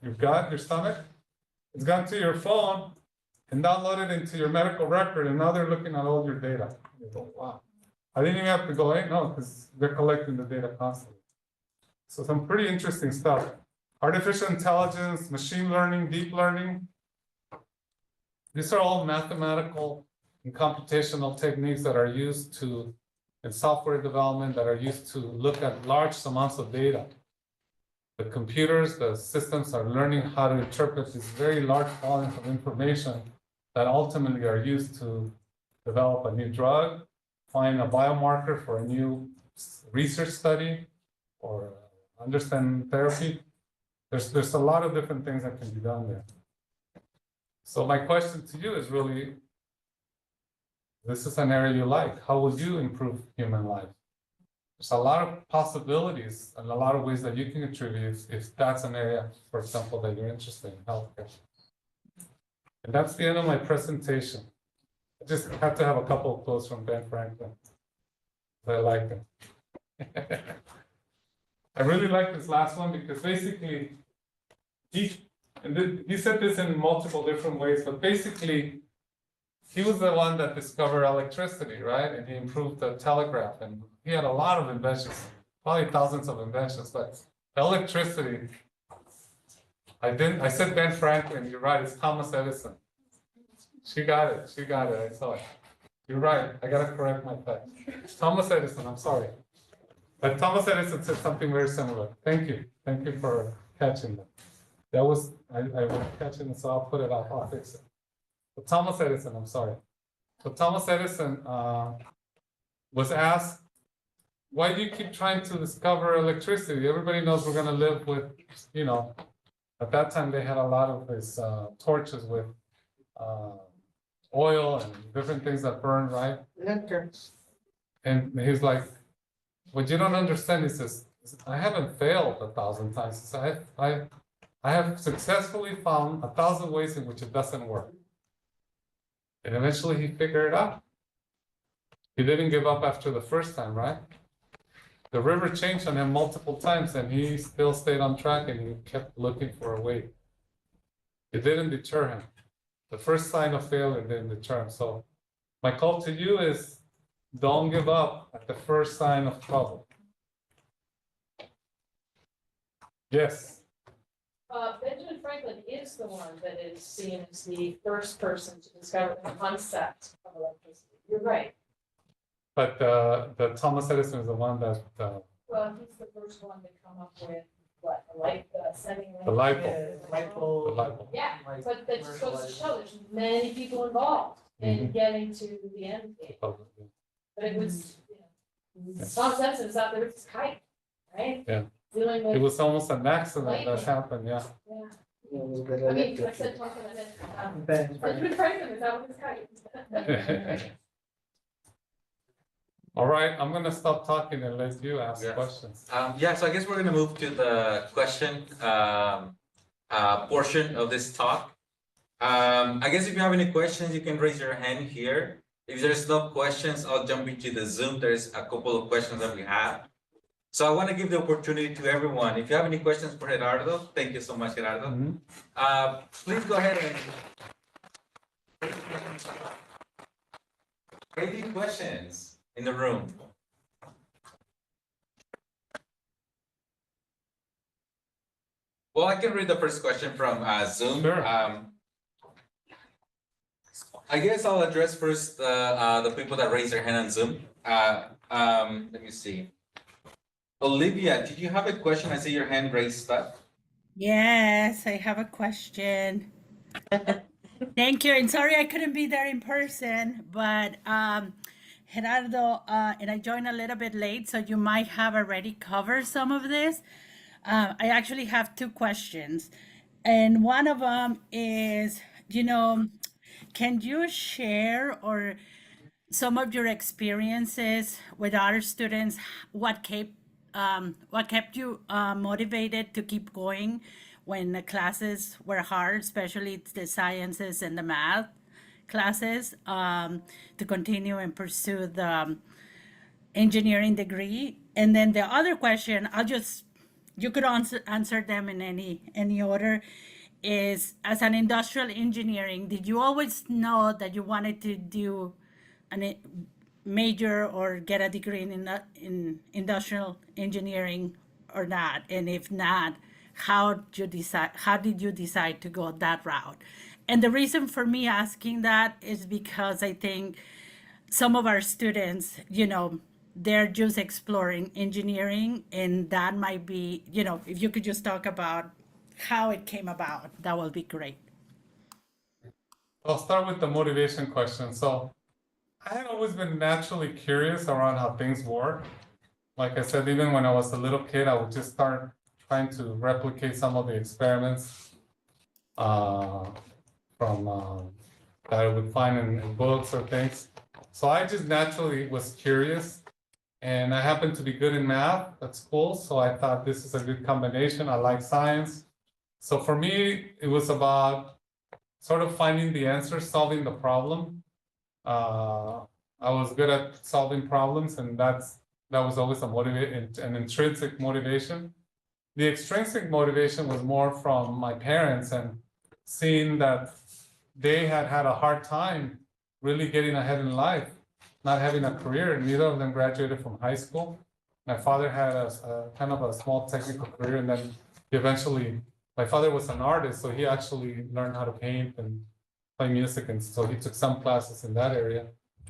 your gut, your stomach. It's gone to your phone and downloaded into your medical record, and now they're looking at all your data. You go, wow. I didn't even have to go in, no, because they're collecting the data constantly. So some pretty interesting stuff. Artificial intelligence, machine learning, deep learning. These are all mathematical and computational techniques that are used in software development, that are used to look at large amounts of data. The computers, the systems are learning how to interpret these very large volumes of information that ultimately are used to develop a new drug, find a biomarker for a new research study, or understand therapy. There's a lot of different things that can be done there. So my question to you is really, this is an area you like. How would you improve human life? There's a lot of possibilities and a lot of ways that you can contribute if that's an area, for example, that you're interested in healthcare. And that's the end of my presentation. I just have to have a couple of quotes from Ben Franklin. I like them. I really like this last one because basically, he said this in multiple different ways, but basically, he was the one that discovered electricity, right? And he improved the telegraph, and he had a lot of inventions, probably thousands of inventions, but electricity, I said Ben Franklin, you're right, it's Thomas Edison. She got it, I saw it. You're right, I gotta correct my facts. Thomas Edison, I'm sorry. But Thomas Edison said something very similar. Thank you for catching that. That was, I was catching it, so I'll put it up, I'll fix it. But Thomas Edison, I'm sorry. So Thomas Edison was asked, why do you keep trying to discover electricity? Everybody knows we're gonna live with, at that time they had a lot of these torches with oil and different things that burn, right? And he's like, what you don't understand, he says, I haven't failed 1,000 times. He said, I have successfully found 1,000 ways in which it doesn't work. And eventually he figured it out. He didn't give up after the first time, right? The river changed on him multiple times and he still stayed on track and he kept looking for a way. It didn't deter him. The first sign of failure didn't deter him. So my call to you is don't give up at the first sign of trouble. Yes. Benjamin Franklin is the one that is seen as the first person to discover the concept of electricity. You're right. But the Thomas Edison is the one that Well, he's the first one to come up with what, the light, sending. the light bulb. The light bulb. The light bulb. Yeah, Like but that just goes to commercialized. show there's many people involved in Mhm. getting to the end game. But it was, Thomas Edison was out there with his kite, right? Yeah. Dealing It with, was almost an accident that happened, yeah. yeah. I mean, I said Thomas Edison. Benjamin Franklin was out with his kite. All right, I'm gonna stop talking and let you ask Yeah. questions. Yeah, so I guess we're gonna move to the question portion of this talk. I guess if you have any questions, you can raise your hand here. If there's no questions, I'll jump into the Zoom. There's a couple of questions that we have. So I want to give the opportunity to everyone. If you have any questions for Gerardo, thank you so much, Gerardo. Mhm. Please go ahead and raise any questions in the room. Well, I can read the first question from Zoom. Sure. I guess I'll address first the people that raised their hand on Zoom. Let me see. Olivia, did you have a question? I see your hand raised up. Yes, I have a question. Thank you. And sorry I couldn't be there in person, but Gerardo, and I joined a little bit late, so you might have already covered some of this. I actually have two questions. And one of them is, can you share or some of your experiences with other students, what kept you motivated to keep going when the classes were hard, especially the sciences and the math classes, to continue and pursue the engineering degree? And then the other question, you could answer them in any order, is as an industrial engineering, did you always know that you wanted to do a major or get a degree in industrial engineering or not? And if not, how did you decide to go that route? And the reason for me asking that is because I think some of our students, they're just exploring engineering, and that might be, if you could just talk about how it came about, that would be great. I'll start with the motivation question. So I had always been naturally curious around how things work. Like I said, even when I was a little kid, I would just start trying to replicate some of the experiments from that I would find in books or things. So I just naturally was curious, and I happened to be good in math at school, so I thought this is a good combination. I like science. So for me, it was about sort of finding the answer, solving the problem. I was good at solving problems, and that was always an intrinsic motivation. The extrinsic motivation was more from my parents and seeing that they had a hard time really getting ahead in life, not having a career. Neither of them graduated from high school. My father had a kind of a small technical career, and then eventually, my father was an artist, so he actually learned how to paint and play music, and so he took some classes in that area.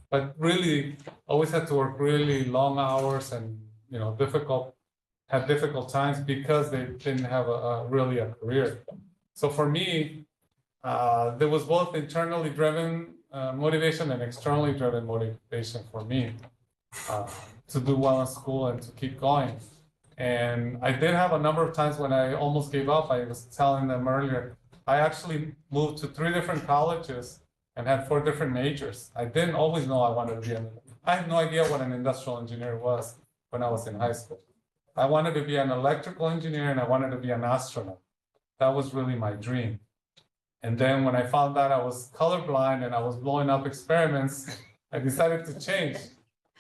But really, always had to work really long hours and had difficult times because they didn't have really a career. So for me, there was both internally driven motivation and externally driven motivation for me to do well in school and to keep going. And I did have a number of times when I almost gave up. I was telling them earlier, I actually moved to 3 different colleges and had 4 different majors. I didn't always know I wanted to be I had no idea what an industrial engineer was when I was in high school. I wanted to be an electrical engineer and I wanted to be an astronaut. That was really my dream. And then when I found out I was colorblind and I was blowing up experiments, I decided to change.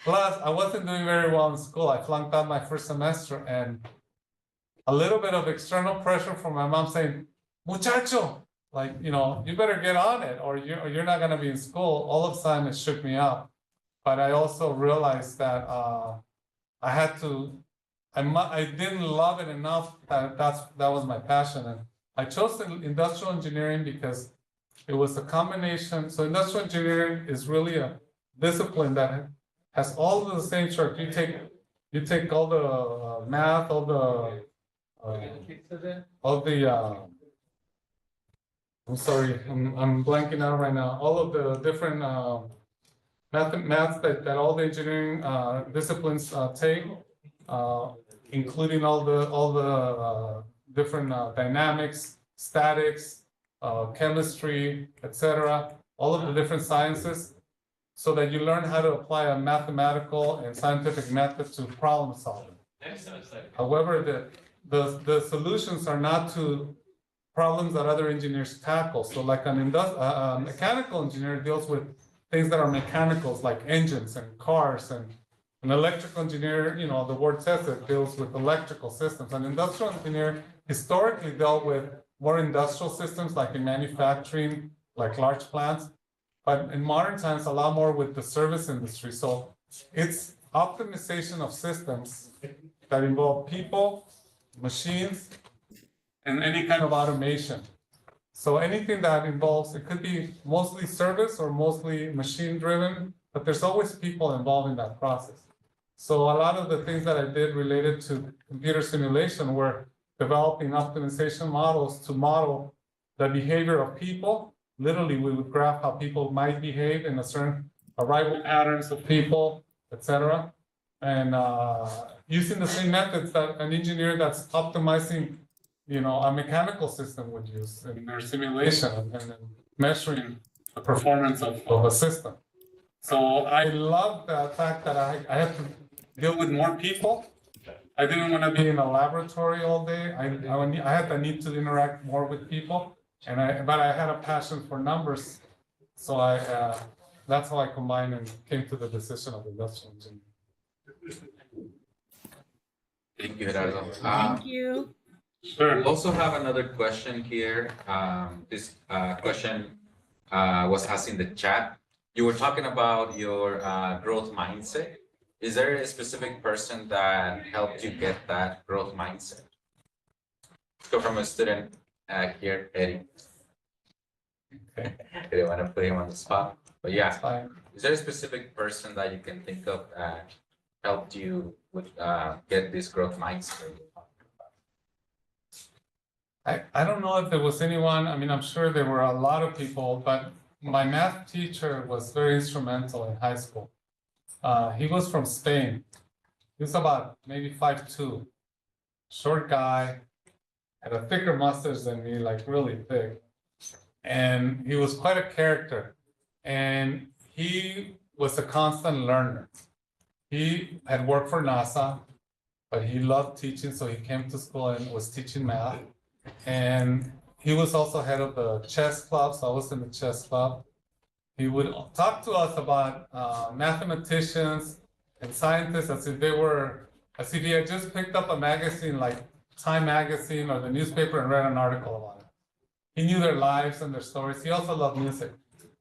Plus, I wasn't doing very well in school. I flunked out my first semester, and a little bit of external pressure from my mom saying, muchacho, like, you better get on it or you're not gonna be in school. All of a sudden it shook me up. But I also realized that I didn't love it enough that was my passion. And I chose industrial engineering because it was a combination. So industrial engineering is really a discipline that has all of the same structure. You take all the math, all the I'm sorry, I'm blanking out right now. All of the different maths that all the engineering disciplines take, including all the different dynamics, statics, chemistry, etc. All of the different sciences, so that you learn how to apply a mathematical and scientific method to problem solving. However, the solutions are not to problems that other engineers tackle. So like a mechanical engineer deals with things that are mechanicals, like engines and cars, and an electrical engineer, the word says it, deals with electrical systems. An industrial engineer historically dealt with more industrial systems, like in manufacturing, like large plants, but in modern times, a lot more with the service industry. So it's optimization of systems that involve people, machines, and any kind of automation. So anything that involves, it could be mostly service or mostly machine driven, but there's always people involved in that process. So a lot of the things that I did related to computer simulation were developing optimization models to model the behavior of people. Literally, we would graph how people might behave in a certain arrival patterns of people, etc. And using the same methods that an engineer that's optimizing a mechanical system would use in their simulation and measuring the performance of a system. So I love the fact that I have to deal with more people. I didn't want to be in a laboratory all day. I had the need to interact more with people, but I had a passion for numbers. So that's how I combined and came to the decision of industrial engineering. Thank you, Gerardo. Thank you. Sure. We also have another question here. This question was asked in the chat. You were talking about your growth mindset. Is there a specific person that helped you get that growth mindset? Let's go from a student here, Eddie. Okay. I didn't want to put him on the spot, but yeah. Fine. Is there a specific person that you can think of that helped you with get this growth mindset? I don't know if there was anyone. I mean, I'm sure there were a lot of people, but my math teacher was very instrumental in high school. He was from Spain. He was about maybe 5'2", short guy, had a thicker mustache than me, like really thick. And he was quite a character. And he was a constant learner. He had worked for NASA, but he loved teaching, so he came to school and was teaching math. And he was also head of the chess club, so I was in the chess club. He would talk to us about mathematicians and scientists as if he had just picked up a magazine like Time magazine or the newspaper and read an article about it. He knew their lives and their stories. He also loved music.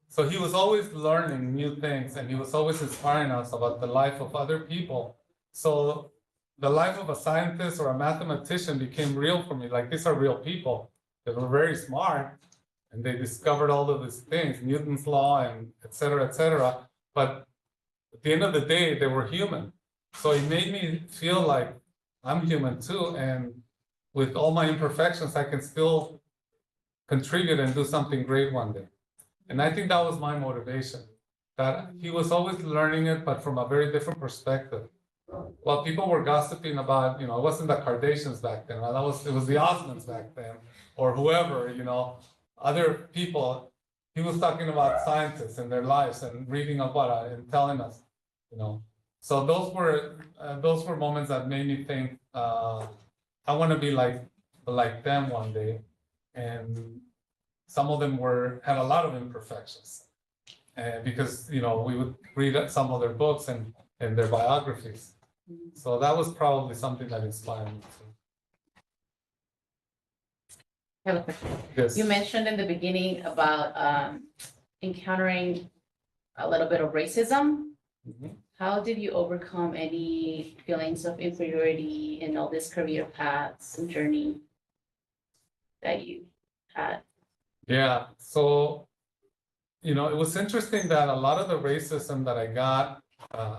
So he was always learning new things, and he was always inspiring us about the life of other people. So the life of a scientist or a mathematician became real for me. Like, these are real people that were very smart, and they discovered all of these things, Newton's law and et cetera, but at the end of the day, they were human. So it made me feel like I'm human too, and with all my imperfections, I can still contribute and do something great one day. And I think that was my motivation, that he was always learning it, but from a very different perspective. Well, people were gossiping about, it wasn't the Kardashians back then, right? It was the Osmonds back then, or whoever, other people. He was talking about scientists and their lives and reading about it and telling us, So those were moments that made me think, I want to be like them one day. And some of them had a lot of imperfections, because we would read some of their books and their biographies. So that was probably something that inspired me too. I have a question. Yes. You mentioned in the beginning about encountering a little bit of racism. Mhm. How did you overcome any feelings of inferiority in all these career paths and journey that you had? Yeah, so, it was interesting that a lot of the racism that I got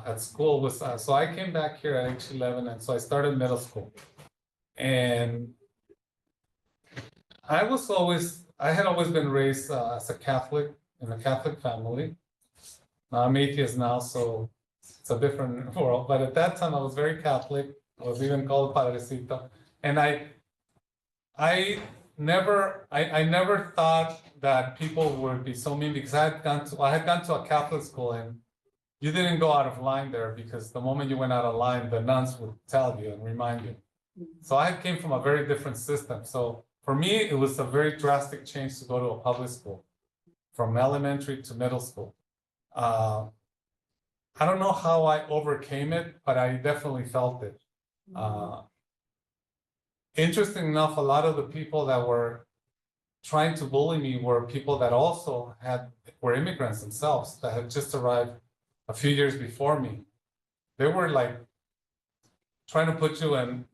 at school was, so I came back here at age 11, and so I started middle school. And I had always been raised as a Catholic, in a Catholic family. Now I'm atheist now, so it's a different world. But at that time, I was very Catholic. I was even called Padrecito. And I never thought that people would be so mean, because I had gone to a Catholic school, and you didn't go out of line there, because the moment you went out of line, the nuns would tell you and remind you. So I came from a very different system. So for me, it was a very drastic change to go to a public school, from elementary to middle school. I don't know how I overcame it, but I definitely felt it. Interesting enough, a lot of the people that were trying to bully me were people that also were immigrants themselves, that had just arrived a few years before me. They were like trying to put you in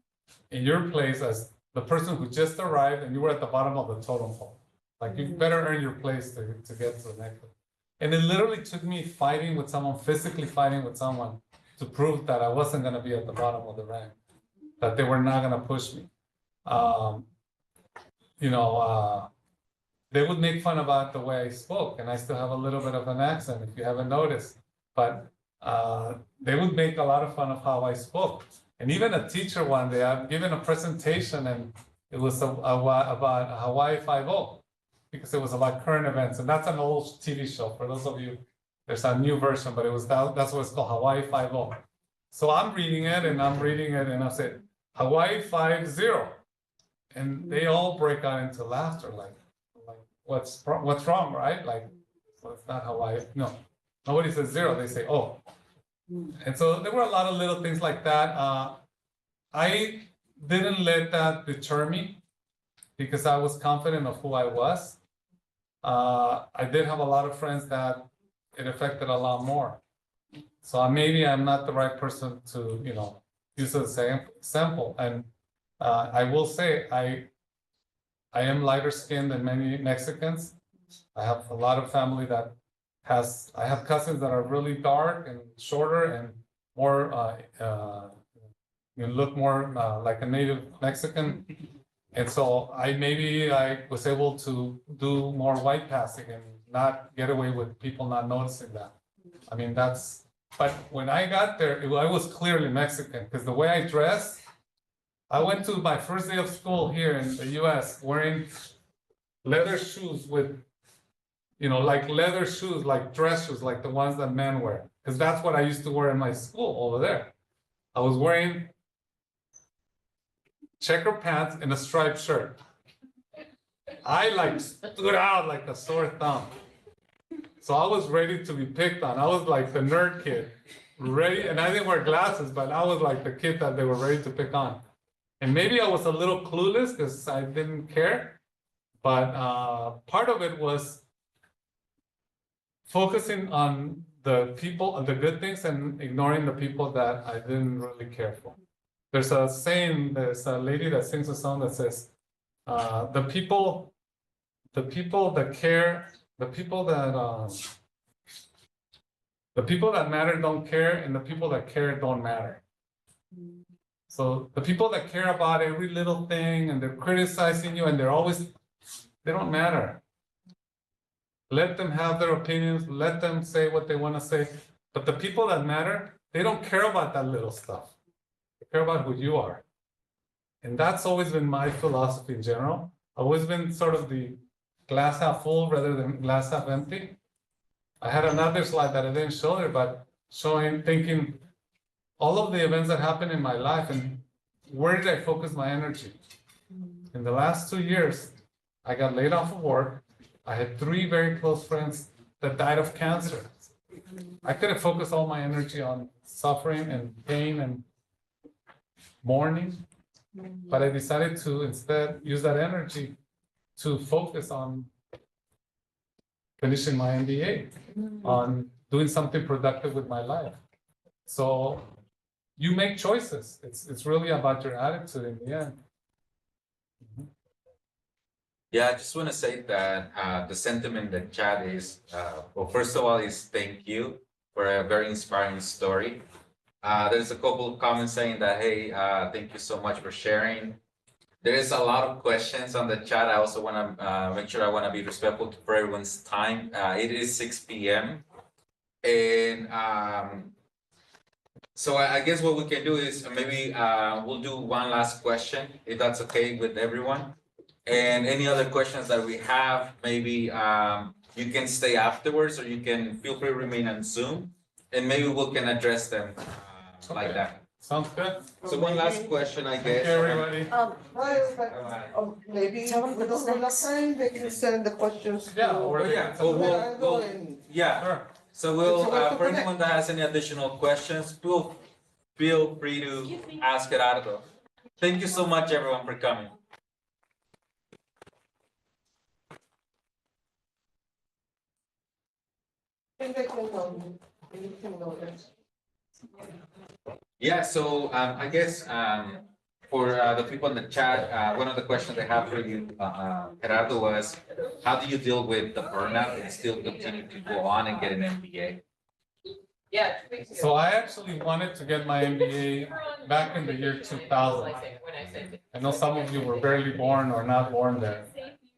your place as the person who just arrived, and you were at the bottom of the totem pole. Like, you better earn your place to get to the next one. And it literally took me physically fighting with someone, to prove that I wasn't going to be at the bottom of the rank, that they were not going to push me. They would make fun about the way I spoke, and I still have a little bit of an accent, if you haven't noticed. But they would make a lot of fun of how I spoke. And even a teacher one day, I'm giving a presentation, and it was about Hawaii Five-0, because it was about current events. And that's an old TV show. For those of you, there's a new version, but that's what it's called, Hawaii Five-0. So I'm reading it, and I said, Hawaii 5-0. And they all break out into laughter, like what's wrong, right? Like, well, it's not Hawaii. No, nobody says 0. They say, oh. And so there were a lot of little things like that. I didn't let that deter me, because I was confident of who I was. I did have a lot of friends that it affected a lot more. So maybe I'm not the right person to, use as an example. And I will say, I am lighter skinned than many Mexicans. I have a lot of family that I have cousins that are really dark and shorter and more, look more like a native Mexican. And so I was able to do more white passing and not get away with people not noticing that. I mean, but when I got there, I was clearly Mexican, because the way I dressed, I went to my first day of school here in the US wearing leather shoes with, like leather shoes, like dress shoes, like the ones that men wear. because that's what I used to wear in my school over there. I was wearing checker pants and a striped shirt. I like stood out like a sore thumb. So I was ready to be picked on. I was like the nerd kid, ready, and I didn't wear glasses, but I was like the kid that they were ready to pick on. And maybe I was a little clueless because I didn't care, but part of it was focusing on the people, the good things, and ignoring the people that I didn't really care for. There's a saying, there's a lady that sings a song that says, the people that care, the people that matter don't care, and the people that care don't matter. So the people that care about every little thing and they're criticizing you and they don't matter. Let them have their opinions, let them say what they want to say. But the people that matter, they don't care about that little stuff. They care about who you are. And that's always been my philosophy in general. I've always been sort of the glass half full rather than glass half empty. I had another slide that I didn't show there, but thinking all of the events that happened in my life and where did I focus my energy? In the last 2 years, I got laid off of work. I had 3 very close friends that died of cancer. I could have focused all my energy on suffering and pain and mourning, but I decided to instead use that energy to focus on finishing my MBA, on doing something productive with my life. So you make choices. It's really about your attitude in the end. Yeah, I just want to say that the sentiment in the chat is, well, first of all, is thank you for a very inspiring story. There's a couple of comments saying that, hey, thank you so much for sharing. There is a lot of questions on the chat. I also want to make sure I want to be respectful for everyone's time. It is 6 p.m. And so I guess what we can do is maybe we'll do one last question, if that's okay with everyone. And any other questions that we have, maybe you can stay afterwards, or you can feel free to remain on Zoom, and maybe we can address them like that. Sounds good. So one last question, I guess. Thank you, everybody. Maybe Tell them we what's don't have time, they can send the questions. Yeah, to- or yeah, so we'll yeah. Sure. So we'll It's a lot to for connect. anyone that has any additional questions, feel free to ask Gerardo. Thank you so much, everyone, for coming. And they can know this. Yeah, so I guess for the people in the chat, one of the questions I have for you, Gerardo, was how do you deal with the burnout and still continue to go on and get an MBA? Yeah. So I actually wanted to get my MBA back in the year 2000. I know some of you were barely born or not born there,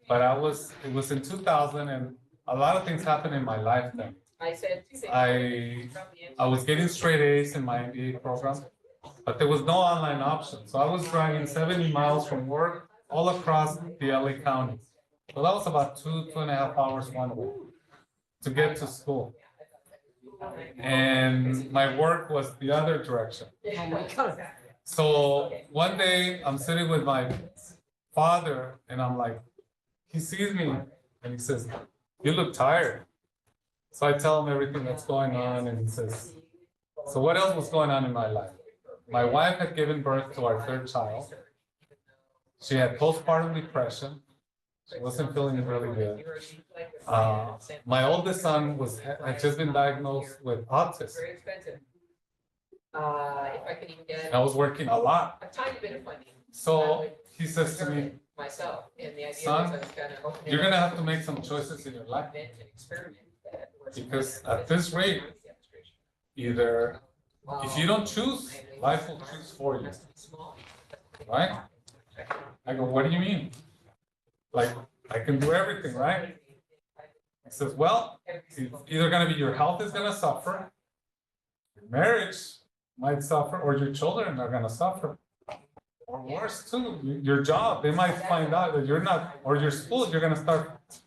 but it was in 2000, and a lot of things happened in my life then. I was getting straight A's in my MBA program, but there was no online option. So I was driving 70 miles from work all across the LA County. So that was about 2.5 hours one way to get to school. And my work was the other direction. So one day I'm sitting with my father and I'm like, he sees me and he says, "You look tired." So I tell him everything that's going on, and he says, "So what else was going on in my life?" My wife had given birth to our 3rd child. She had postpartum depression. She wasn't feeling really good. My oldest son had just been diagnosed with autism. Very expensive. If I could even get I was working a lot. a tiny bit of funding So he says to me, myself, and the idea "Son, was I was kind of opening. you're gonna have to make some choices in your life, Invent and experiment that was- because at this rate, either if you don't choose, life will choose for you, right?" I go, "What do you mean? Like, I can do everything, right?" He says, "Well, it's either gonna be your health is gonna suffer, your marriage might suffer, or your children are gonna suffer. Or worse too, your job, they might find out that you're not, or your school, you're gonna start,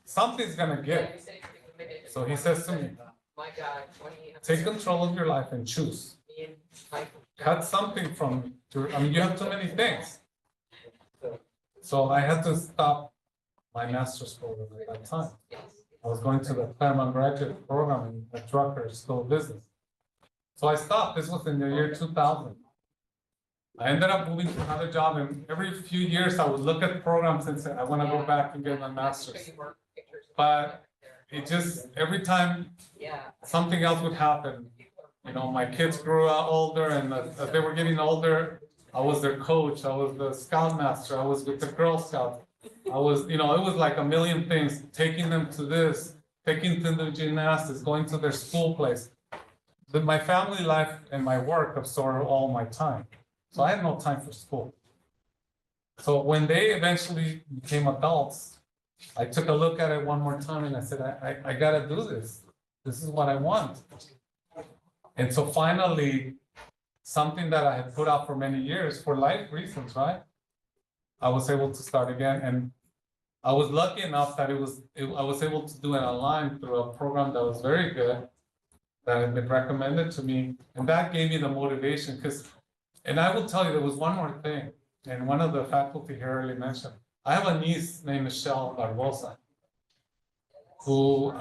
something's gonna give." So he says to me, My God, 20. Take control of your life and choose. Cut something from your, I mean, you have too many things. So I had to stop my master's program at that time. I was going to the Claremont graduate program in the Drucker School of Business. So I stopped. This was in the year 2000. I ended up moving to another job, and every few years I would look at programs and say, I want to go back and get my master's. But it just, every time something else would happen, you know, my kids grew out older, and as they were getting older, I was their coach, I was the scoutmaster, I was with the Girl Scouts. I was, you know, it was like a million things, taking them to this, taking them to gymnastics, going to their school place. But my family life and my work absorbed all my time. So I had no time for school. So when they eventually became adults, I took a look at it one more time and I said, I gotta do this. This is what I want. And so finally, something that I had put out for many years for life reasons, right? I was able to start again, and I was lucky enough that I was able to do it online through a program that was very good, that had been recommended to me, and that gave me the motivation. Because, and I will tell you, there was one more thing, and one of the faculty here earlier mentioned. I have a niece named Michelle Barbosa, who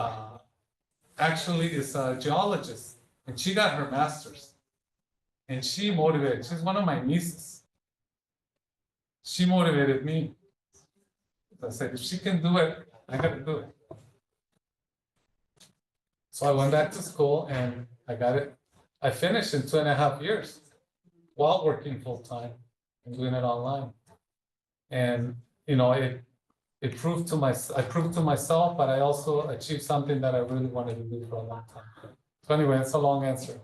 actually is a geologist, and she got her master's, and she motivated. She's one of my nieces. She motivated me. I said, if she can do it, I got to do it. So I went back to school and I got it. I finished in 2.5 years while working full time and doing it online. And you know, I proved to myself, but I also achieved something that I really wanted to do for a long time. So anyway, that's a long answer.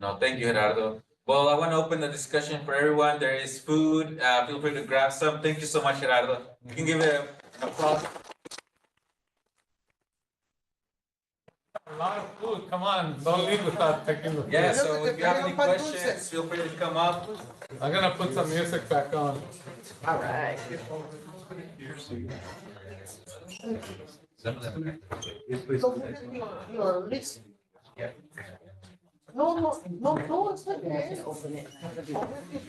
No, thank you, Gerardo. Well, I want to open the discussion for everyone. There is food. Feel free to grab some. Thank you so much, Gerardo. You can give it an applause. A lot of food. Come on, don't leave without taking the food. Yeah, so if you have any questions, feel free to come up. I'm gonna put some music back on. All right. Your list. No, it's not there. Open it.